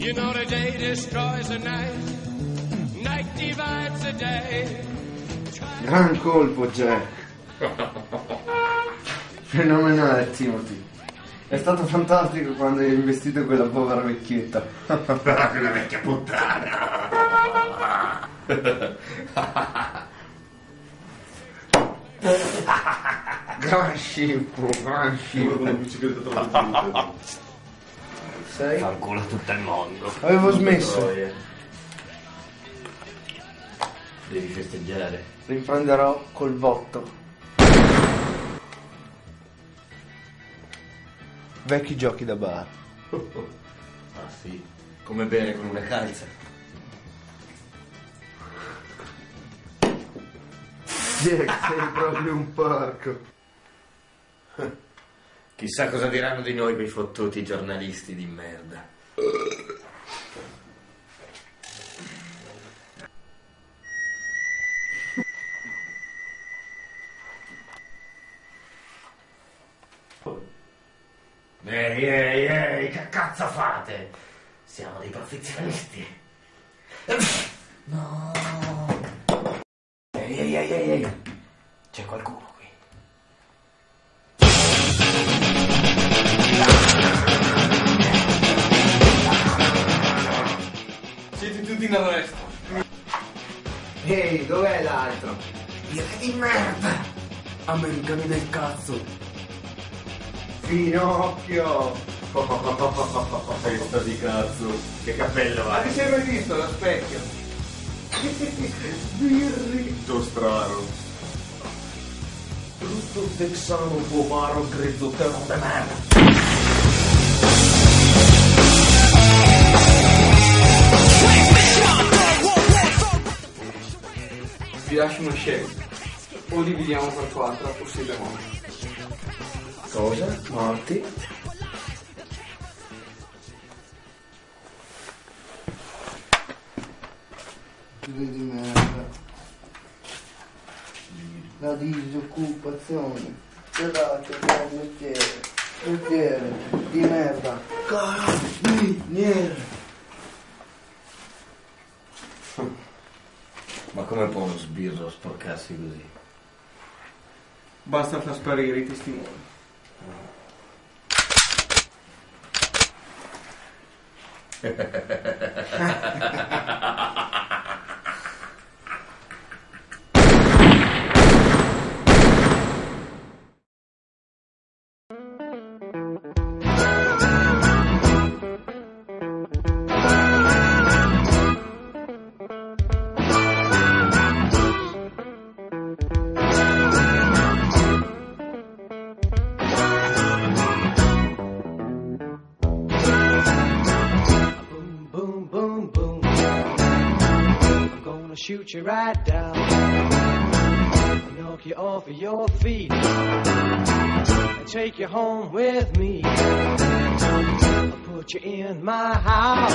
You know the day destroys the night, night divides the day. Gran colpo, Jack. Fenomenale, Timothy. È stato fantastico quando hai investito quella povera vecchietta. Quella vecchia puttana. Gran scippo, gran scippo. Sei? Fanculo tutto il mondo. Avevo smesso. Devi festeggiare. Riprenderò col botto. Vecchi giochi da bar. Ah sì, come bere con una calza. Jack, sei proprio un porco. Chissà cosa diranno di noi quei fottuti giornalisti di merda. Ehi, che cazzo fate? Siamo dei professionisti. No. Ehi. C'è qualcuno qui. Siete tutti in arresto. Ehi, dov'è l'altro? Direi di merda. Americani del cazzo. Finocchio! Testa di cazzo. Che cappello Ma ti hai? sei mai visto allo specchio? Sbirrito strano. Brutto texano, bovaro, grezzo, terno de merda. Vi lascio una scelta. O dividiamo per 4 o siete morti. Cosa? Morti? Di merda. La disoccupazione. Scusate, mestiere di merda. Carabinieri. Ma come può uno sbirro sporcarsi così? Basta far sparire i testimoni. Shoot you right down, knock you off of your feet, and take you home with me. I'll put you in my house,